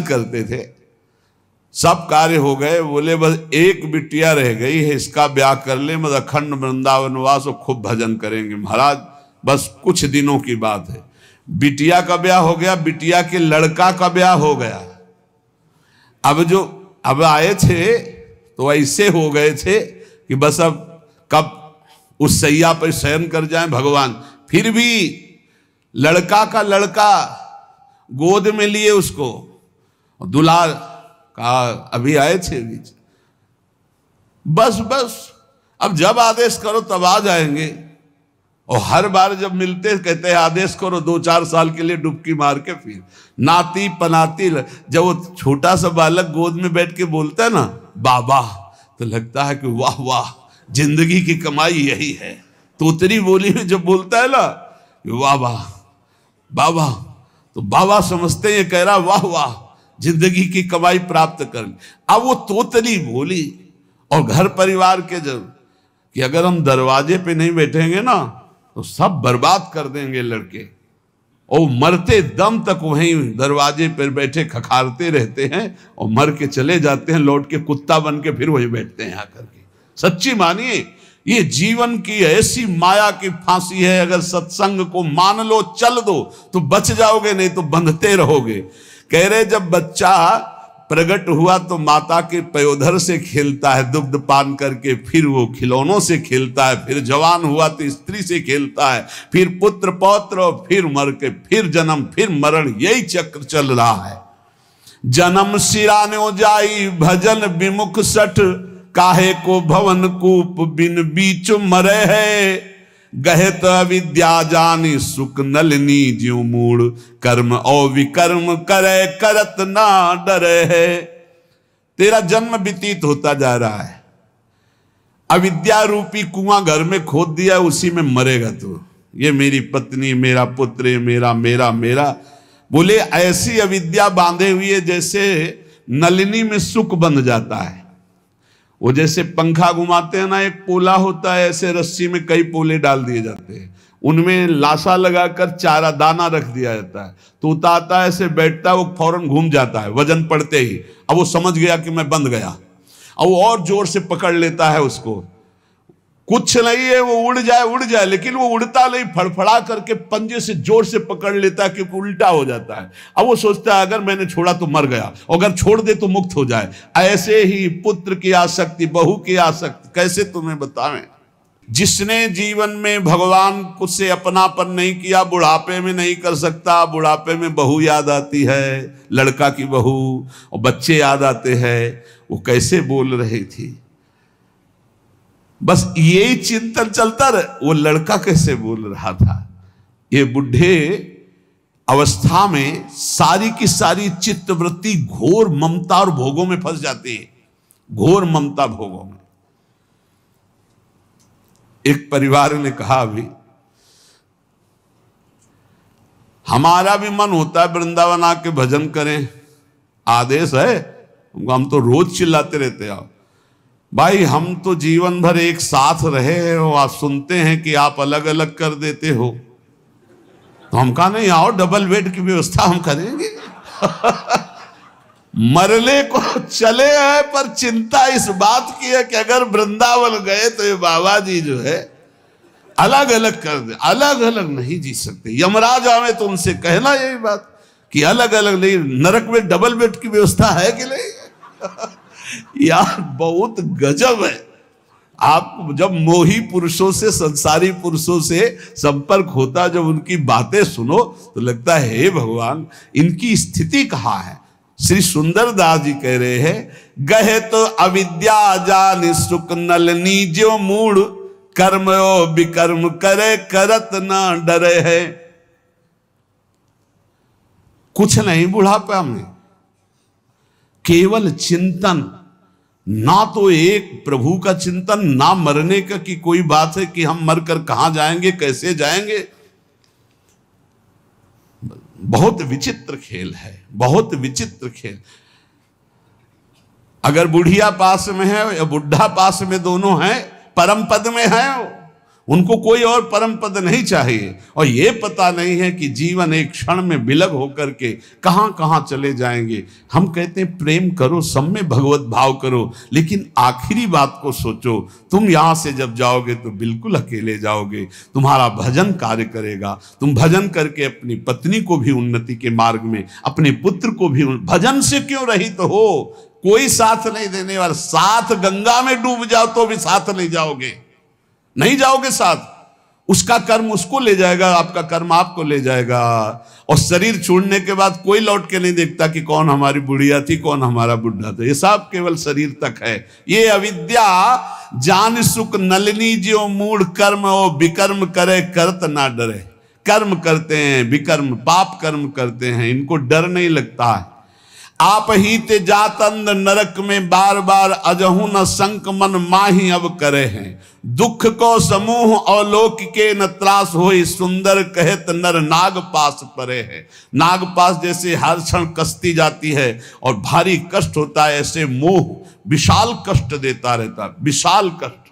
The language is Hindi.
करते थे। सब कार्य हो गए, बोले बस एक बिटिया रह गई है, इसका ब्याह कर ले, मतलब अखंड वृंदावनवास और खूब भजन करेंगे महाराज। बस कुछ दिनों की बात है, बिटिया का ब्याह हो गया, बिटिया के लड़का का ब्याह हो गया। अब आए थे तो ऐसे हो गए थे कि बस अब कब उस सैया पर शयन कर जाएं भगवान। फिर भी लड़का का लड़का गोद में लिए उसको, दुलार कहा अभी आए थे बीच, बस अब जब आदेश करो तब आ जाएंगे। और हर बार जब मिलते कहते हैं आदेश करो, 2-4 साल के लिए डुबकी मार के फिर नाती पनाती। जब वो छोटा सा बालक गोद में बैठ के बोलता है ना बाबा, तो लगता है कि वाह वाह, जिंदगी की कमाई यही है। तोतरी बोली में जब बोलता है ना वाह वाह बाबा, तो बाबा समझते हैं ये कह रहा वाह वाह, जिंदगी की कमाई प्राप्त कर। अब वो तोतली बोली। और घर परिवार के जब कि अगर हम दरवाजे पे नहीं बैठेंगे ना तो सब बर्बाद कर देंगे लड़के, और मरते दम तक वहीं दरवाजे पर बैठे खखारते रहते हैं और मर के चले जाते हैं, लौट के कुत्ता बन के फिर वहीं बैठते हैं आकर के। सच्ची मानिए, ये जीवन की ऐसी माया की फांसी है, अगर सत्संग को मान लो चल दो तो बच जाओगे, नहीं तो बंधते रहोगे। कह रहे जब बच्चा प्रकट हुआ तो माता के पयोधर से खेलता है दुग्ध पान करके, फिर वो खिलौनों से खेलता है, फिर जवान हुआ तो स्त्री से खेलता है, फिर पुत्र पौत्र, फिर मर के फिर जन्म फिर मरण, यही चक्र चल रहा है। जन्म सिरान्यो जाई भजन विमुख सठ, काहे को भवन कूप बिन बीच मरे है। गहत अविद्या जानी सुख नलिनी ज्यों मूड़, कर्म और विकर्म करे करत ना डरे है। तेरा जन्म व्यतीत होता जा रहा है, अविद्या रूपी कुआं घर में खोद दिया, उसी में मरेगा तू। ये मेरी पत्नी, मेरा पुत्र, मेरा मेरा मेरा, बोले ऐसी अविद्या बांधे हुई है जैसे नलिनी में सुख बंध जाता है। वो जैसे पंखा घुमाते हैं ना, एक पोला होता है, ऐसे रस्सी में कई पोले डाल दिए जाते हैं, उनमें लाशा लगाकर चारा दाना रख दिया जाता है, तोता आता है ऐसे बैठता है, वो फौरन घूम जाता है वजन पड़ते ही। अब वो समझ गया कि मैं बंध गया, अब वो और जोर से पकड़ लेता है उसको। कुछ नहीं है, वो उड़ जाए, लेकिन वो उड़ता नहीं, फड़फड़ा करके पंजे से जोर से पकड़ लेता है क्योंकि उल्टा हो जाता है। अब वो सोचता है अगर मैंने छोड़ा तो मर गया, अगर छोड़ दे तो मुक्त हो जाए। ऐसे ही पुत्र की आसक्ति, बहू की आसक्ति, कैसे तुम्हें बतावें। जिसने जीवन में भगवान को से अपनापन नहीं किया, बुढ़ापे में नहीं कर सकता। बुढ़ापे में बहू याद आती है, लड़का की बहू, और बच्चे याद आते हैं, वो कैसे बोल रही थी, बस यही चिंतन चलता रहे, वो लड़का कैसे बोल रहा था। ये बुढ़े अवस्था में सारी की सारी चित्तवृत्ति घोर ममता और भोगों में फंस जाती है, घोर ममता भोगों में। एक परिवार ने कहा अभी हमारा भी मन होता है वृंदावन आके भजन करें, आदेश है, हम तो रोज चिल्लाते रहते हैं। भाई हम तो जीवन भर एक साथ रहे हैं और आप सुनते हैं कि आप अलग अलग कर देते हो, तो हम कहा नहीं, आओ डबल बेड की व्यवस्था हम करेंगे। मरने को चले हैं, पर चिंता इस बात की है कि अगर वृंदावन गए तो ये बाबा जी जो है अलग अलग कर दे, अलग अलग नहीं जी सकते। यमराज आवे तो उनसे कहना यही बात कि अलग अलग नहीं, नरक में डबल बेड की व्यवस्था है कि नहीं। यार बहुत गजब है। आप जब मोही पुरुषों से, संसारी पुरुषों से संपर्क होता, जब उनकी बातें सुनो तो लगता है हे भगवान इनकी स्थिति कहाँ है। श्री सुंदरदास जी कह रहे हैं, गहे तो अविद्या जान सुख नलनी जो मूड, कर्म विकर्म करे करत ना डरे है। कुछ नहीं बुढ़ापा में, केवल चिंतन, ना तो एक प्रभु का चिंतन, ना मरने का कि कोई बात है कि हम मरकर कहां जाएंगे, कैसे जाएंगे। बहुत विचित्र खेल है, बहुत विचित्र खेल। अगर बुढ़िया पास में है या बुढ़ा पास में, दोनों हैं, परम पद में है, उनको कोई और परम पद नहीं चाहिए, और ये पता नहीं है कि जीवन एक क्षण में विलग होकर के कहां कहां चले जाएंगे। हम कहते हैं प्रेम करो, सब में भगवत भाव करो, लेकिन आखिरी बात को सोचो। तुम यहां से जब जाओगे तो बिल्कुल अकेले जाओगे, तुम्हारा भजन कार्य करेगा। तुम भजन करके अपनी पत्नी को भी उन्नति के मार्ग में, अपने पुत्र को भी, भजन से क्यों रहित हो, कोई साथ नहीं देने वाला। साथ गंगा में डूब जाओ तो भी साथ नहीं जाओगे, नहीं जाओगे साथ। उसका कर्म उसको ले जाएगा, आपका कर्म आपको ले जाएगा। और शरीर छोड़ने के बाद कोई लौट के नहीं देखता कि कौन हमारी बुढ़िया थी, कौन हमारा बुढ़ा था। ये सब केवल शरीर तक है। ये अविद्या जान सुख नलिनी जो मूड कर्म ओ विकर्म करे करत ना डरे। कर्म करते हैं विकर्म, पाप कर्म करते हैं, इनको डर नहीं लगता है। आप ही ते जातंद नरक में बार बार अजहु न संक मन माही अब करे हैं। दुख को समूह अवलोक के न त्रास होई, सुंदर कहत नर नाग पास परे है। नाग पास जैसे हर क्षण कसती जाती है और भारी कष्ट होता है, ऐसे मोह विशाल कष्ट देता रहता, विशाल कष्ट।